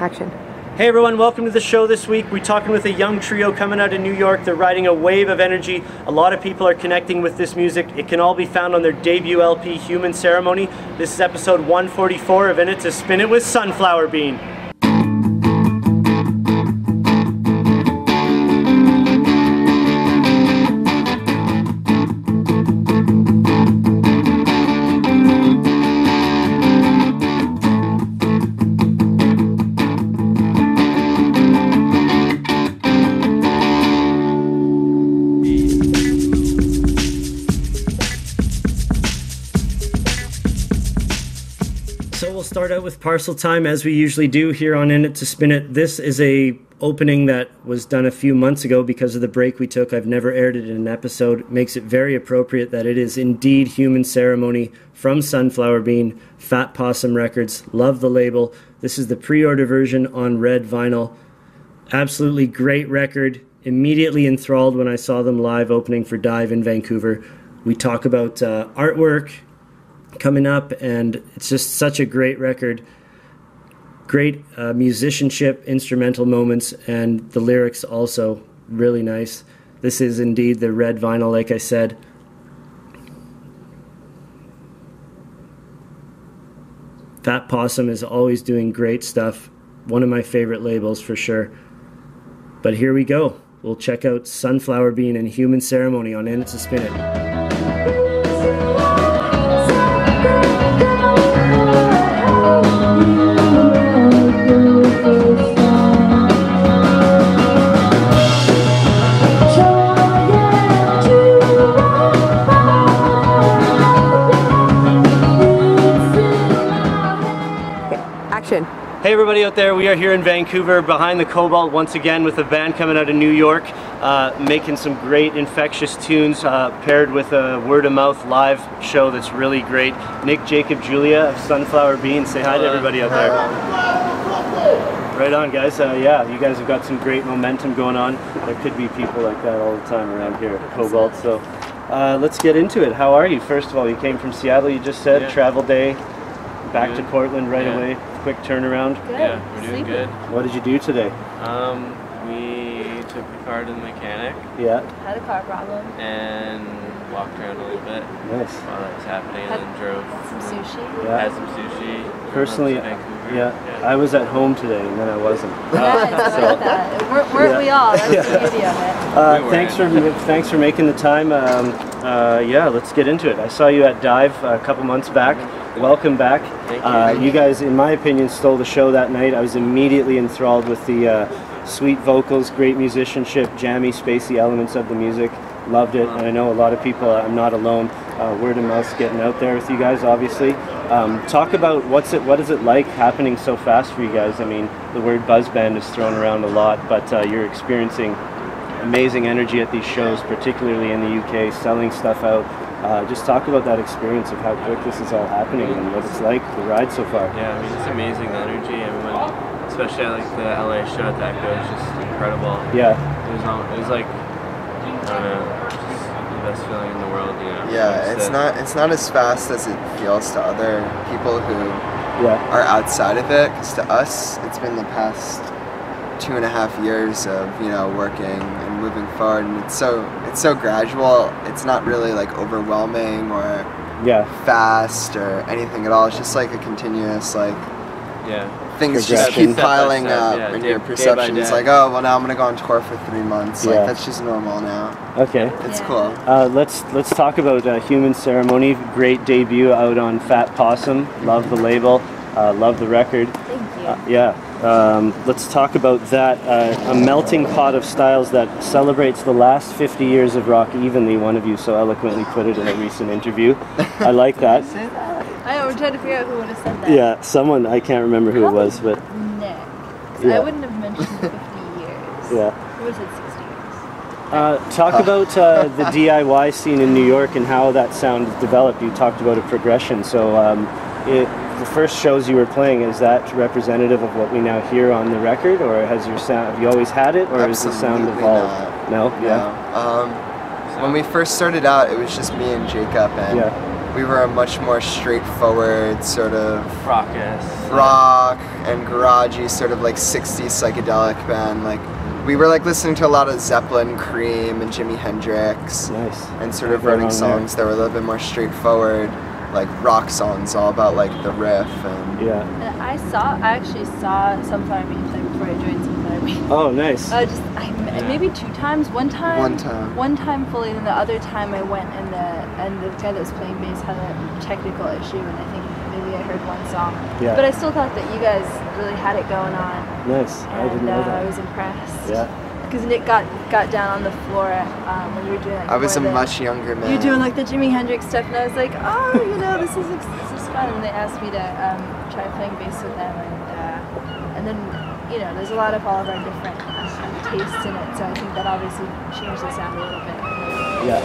Action. Hey everyone, welcome to the show this week. We're talking with a young trio coming out of New York. They're riding a wave of energy. A lot of people are connecting with this music. It can all be found on their debut LP, Human Ceremony. This is episode 144 of In It to Spin It with Sunflower Bean. So we'll start out with Parcel Time as we usually do here on In It to Spin It. This is a opening that was done a few months ago because of the break we took. I've never aired it in an episode. It makes it very appropriate that it is indeed Human Ceremony from Sunflower Bean, Fat Possum Records. Love the label. This is the pre-order version on red vinyl. Absolutely great record. Immediately enthralled when I saw them live opening for Dive in Vancouver. We talk about artwork coming up, and it's just such a great record. Great musicianship, instrumental moments, and the lyrics also really nice. This is indeed the red vinyl, like I said. Fat Possum is always doing great stuff. One of my favorite labels for sure. But here we go. We'll check out Sunflower Bean and Human Ceremony on In It to Spin It. Action. Hey everybody out there, we are here in Vancouver behind the Cobalt once again with a band coming out of New York, making some great infectious tunes paired with a word-of-mouth live show that's really great. Nick, Jacob, Julia of Sunflower Bean, say hi to everybody out there. Right on guys, yeah, you guys have got some great momentum going on. There could be people like that all the time around here at Cobalt, so let's get into it. How are you? First of all, you came from Seattle, you just said, travel day, back to Portland right away. Quick turnaround. Good. Yeah, we're doing good. What did you do today? We took the car to the mechanic. Yeah. Had a car problem. And walked around a little bit. Nice. While that was happening, and then drove. Some sushi. Yeah. Had some sushi. Personally, Vancouver. I was at home today and then I wasn't. Weren't we all? That's the beauty of it. Thanks for making the time. Yeah, let's get into it. I saw you at Dive a couple months back. Welcome back. Thank you. You guys, in my opinion, stole the show that night. I was immediately enthralled with the sweet vocals, great musicianship, jammy, spacey elements of the music. Loved it, and I know a lot of people, I'm not alone, word of mouth getting out there with you guys, obviously. Talk about what is it like happening so fast for you guys? I mean, the word buzz band is thrown around a lot, but you're experiencing amazing energy at these shows, particularly in the UK, selling stuff out. Just talk about that experience of how quick this is all happening and what it's like, the ride so far. Yeah, I mean, it's amazing, the energy. Everyone, especially at like the LA show at that go, is just incredible. Yeah. It was like, I don't know, just the best feeling in the world, you know. Yeah, it's not as fast as it feels to other people who are outside of it, because to us, it's been the past 2.5 years of, you know, working and moving forward, and it's so gradual. It's not really like overwhelming or fast or anything at all. It's just like a continuous things just keep piling up, and your perception is like, oh well, now I'm gonna go on tour for 3 months. Like that's just normal now. Okay, it's cool. Let's talk about Human Ceremony. Great debut out on Fat Possum. Love the label. Love the record. Thank you. Let's talk about that. A melting pot of styles that celebrates the last 50 years of rock evenly. One of you so eloquently put it in a recent interview. I like that. I know, we're trying to figure out who would have said that. Yeah, someone, I can't remember who it was, but... Nick. I wouldn't have mentioned 50 years. Yeah. Who would have said 60 years? Talk about the DIY scene in New York and how that sound developed. You talked about a progression, so the first shows you were playing, is that representative of what we now hear on the record, or has your sound, have you always had it, or has the sound evolved? No? Yeah. When we first started out, it was just me and Jacob, and we were a much more straightforward sort of Raucous. rock and garagey sort of like 60s psychedelic band. Like we were like listening to a lot of Zeppelin, Cream, and Jimi Hendrix. Nice. And sort of writing songs that were a little bit more straightforward, like rock songs, all about like the riff and. Yeah. And I actually saw Sunflower Beach like before I joined Sunflower Beach. Oh, nice. Maybe 2 times. One time. One time. Fully, and the other time I went and the guy that was playing bass had a technical issue, and I think maybe I heard one song. Yeah. But I still thought that you guys really had it going on. Nice. And I didn't know that. I was impressed. Yeah. Because Nick got down on the floor when you were doing. Like, I was a much younger man. You were doing like the Jimi Hendrix stuff, and I was like, oh, this is fun. And they asked me to try playing bass with them, and then there's a lot of all of our different tastes in it, so I think that obviously changed the sound a little bit. Yeah.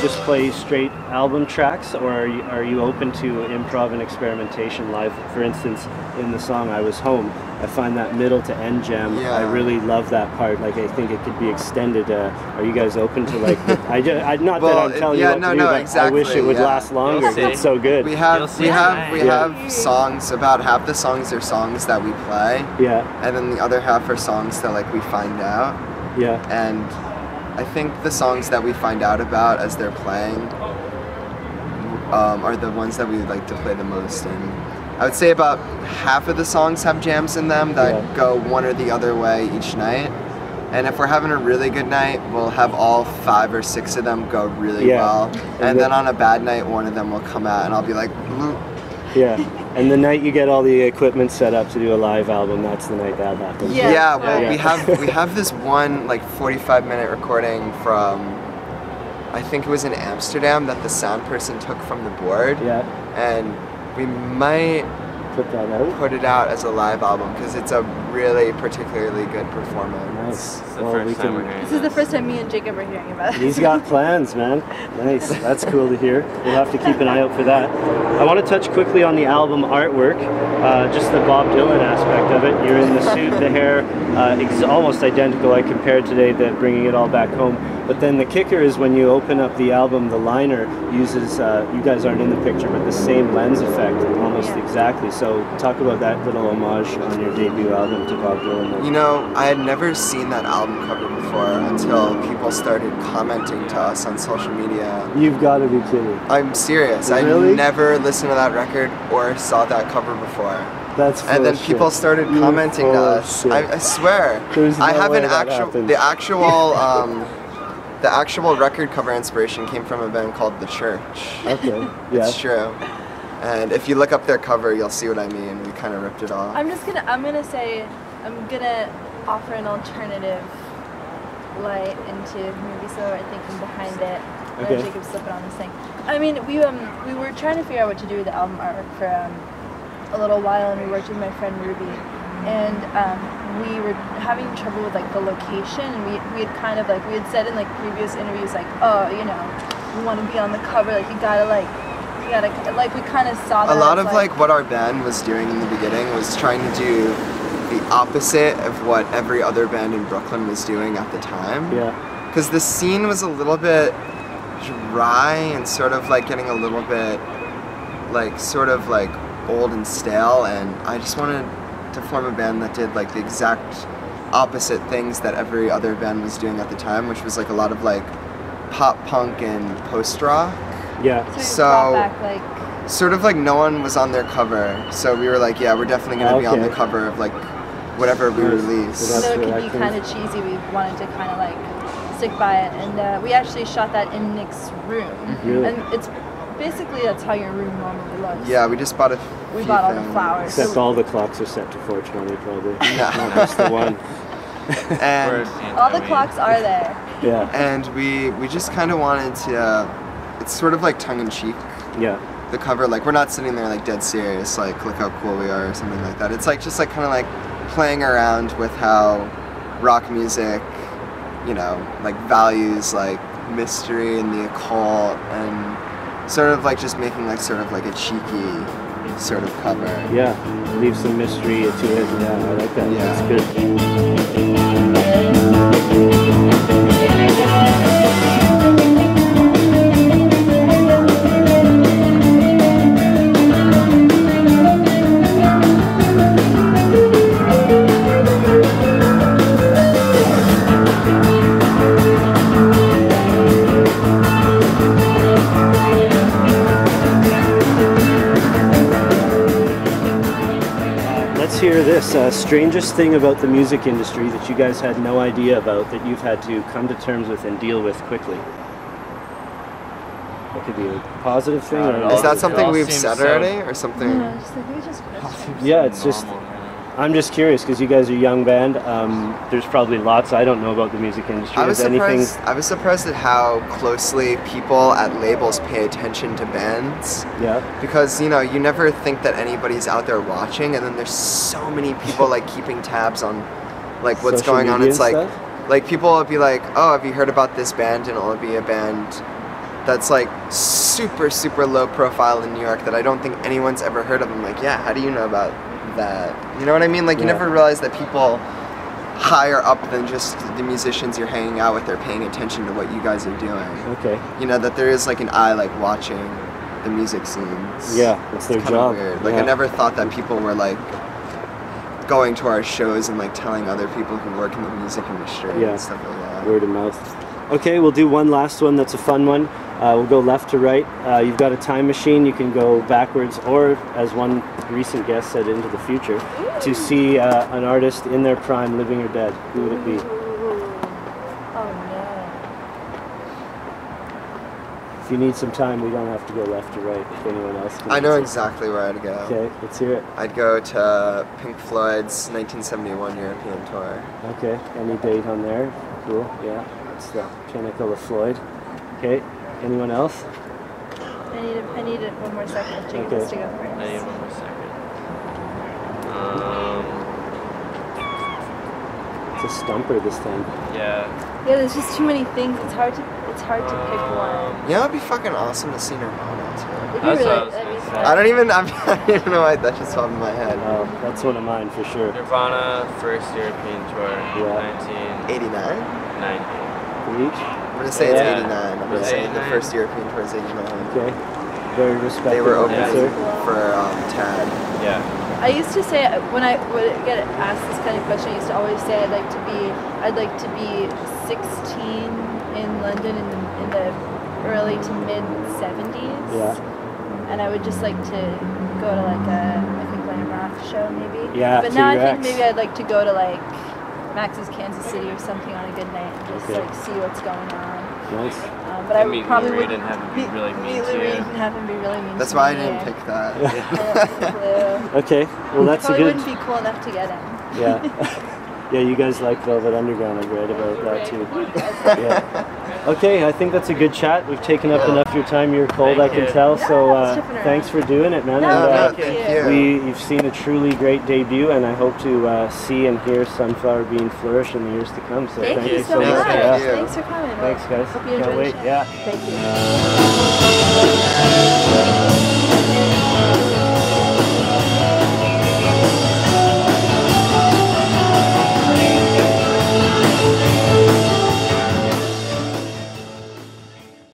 Just play straight album tracks, or are you open to improv and experimentation live? For instance, in the song "I Was Home," I find that middle to end jam. Yeah. I really love that part. Like I think it could be extended. Are you guys open to like? Not that I'm telling you what to do, but exactly, I wish it would last longer. It's so good. We have songs. About half the songs are songs that we play. Yeah. And then the other half are songs that like we find out. Yeah. And I think the songs that we find out about as they're playing are the ones that we like to play the most. And I would say about half of the songs have jams in them that go one or the other way each night. And if we're having a really good night, we'll have all 5 or 6 of them go really well. And then on a bad night, one of them will come out and I'll be like, Loop. Yeah. And the night you get all the equipment set up to do a live album, that's the night that happens. We have this one like 45-minute recording from, I think it was in Amsterdam, that the sound person took from the board. Yeah. And we might put it out as a live album because it's a really particularly good performance. Nice. This is the first time me and Jacob are hearing about it. He's got plans, man. Nice. That's cool to hear. We'll have to keep an eye out for that. I want to touch quickly on the album artwork, just the Bob Dylan aspect of it. You're in the suit, the hair, almost identical. I compared today bringing it all back home. But then the kicker is when you open up the album, the liner uses, you guys aren't in the picture, but the same lens effect, almost exactly. So talk about that little homage on your debut album to Bob Dylan. You know, I had never seen that album cover before until people started commenting to us on social media. You've got to be kidding. I'm serious. Really? I never listened to that record or saw that cover before. That's full and then of people shit. started commenting to us. I swear. There's no I have way an that actual happens. the actual record cover inspiration came from a band called The Church. Okay. Yeah. It's true. And if you look up their cover, you'll see what I mean. We kind of ripped it off. I'm gonna offer an alternative light into maybe so I think I'm behind it. Okay. Jacob's slipping on this thing. I mean, we were trying to figure out what to do with the album artwork for a little while, and we worked with my friend Ruby, and we were having trouble with like the location, and we had kind of like we had said in like previous interviews like, oh, we want to be on the cover, like you gotta we kind of saw that a lot of like what our band was doing in the beginning was trying to do the opposite of what every other band in Brooklyn was doing at the time. Yeah. Because the scene was a little bit dry and sort of like getting a little bit like sort of like old and stale, and I just wanted to form a band that did like the exact opposite things that every other band was doing at the time, which was like a lot of like pop punk and post rock. Yeah. So sort of like no one was on their cover, so we were like, yeah, we're definitely going to be on the cover of like whatever we release. So it could be kind of cheesy. We wanted to kind of like stick by it, and we actually shot that in Nick's room. Really? And it's basically that's how your room normally looks. Yeah, we just bought We bought all the flowers. Except all the clocks are set to 420 probably. Not just the one. And all the clocks are there. Yeah. And we just kind of wanted to, it's sort of like tongue-in-cheek. Yeah. the cover, like we're not sitting there like dead serious, like look how cool we are or something like that. It's like just like kind of like playing around with how rock music, you know, like values like mystery and the occult, and sort of like just making like sort of like a cheeky sort of cover. Yeah, leave some mystery to it. Yeah, I like that. Yeah. That's good. Let's hear this. Strangest thing about the music industry that you guys had no idea about that you've had to come to terms with and deal with quickly. That could be a positive thing. Or Is that something we've said already, or something? No, just like we just questions. Yeah, it's just. I'm just curious because you guys are a young band. There's probably lots I don't know about the music industry. I was surprised at how closely people at labels pay attention to bands. Yeah. Because you know you never think that anybody's out there watching, and then there's so many people like keeping tabs on like what's Social going on. media It's and like stuff? like people will be like, oh, have you heard about this band? And it'll be a band that's like super low profile in New York that I don't think anyone's ever heard of. I'm like, yeah, how do you know about that? You know what I mean? Like you never realize that people higher up than just the musicians you're hanging out with, they're paying attention to what you guys are doing. Okay. You know, that there is like an eye like watching the music scenes. Yeah, it's their Kinda job. weird. Like Yeah. I never thought that people were like going to our shows and like telling other people who work in the music industry and stuff like that. Word of mouth. Okay, we'll do one last one that's a fun one. We'll go left to right. You've got a time machine. You can go backwards or, as one recent guest said, into the future to see an artist in their prime, living or dead. Who would it be? Oh no. If you need some time, we don't have to go left to right. If anyone else can. I know exactly where I'd go. Okay, let's hear it. I'd go to Pink Floyd's 1971 European tour. Okay, any date on there? Cool, yeah. It's the pinnacle of Floyd. Okay, anyone else? I need it one more second. Jacob has to go first. I need one more second. It's a stumper this time. Yeah. Yeah, there's just too many things. It's hard to pick one. You know, it'd be fucking awesome to see Nirvana too. It'd be That's what I really, was that'd be gonna say. fun. I don't even know why that just popped in my head. Oh, that's one of mine for sure. Nirvana first European tour, Yeah. 89? 1990. Each? I'm gonna say it's Yeah. 89. I'm gonna It's say the 89. first European tour is 89. Okay. Very respectable They were opening answer. for Tad. Yeah. I used to say when I would get asked this kind of question, I used to always say I'd like to be 16 in London in the early to mid 70s. Yeah. And I would just like to go to like a glam rock show maybe. Yeah, But now I think T-Rex. maybe I'd like to go to like Max's Kansas City or something on a good night and just Okay. like see what's going on. Nice. But I Meet would probably Lou Reed would and have him be really mean meet to Lou you. Reed and have him be really mean. That's to why I me, didn't yeah. pick that. I don't have a clue. Okay, well that's a Probably good. wouldn't be cool enough to get him. Yeah. Yeah, you guys like Velvet Underground. I've read about that too. Yeah. Okay, I think that's a good chat. We've taken up enough of your time. You're cold, I Thank can you. tell. So Yeah, stripping around. thanks for doing it, man. No, And, thank you. you've seen a truly great debut, and I hope to see and hear Sunflower Bean flourish in the years to come. So Thank you so Thank much. you. Yeah. Thanks for coming. Thanks, guys. Hope you Can't enjoyed wait. the show. Yeah. Thank you.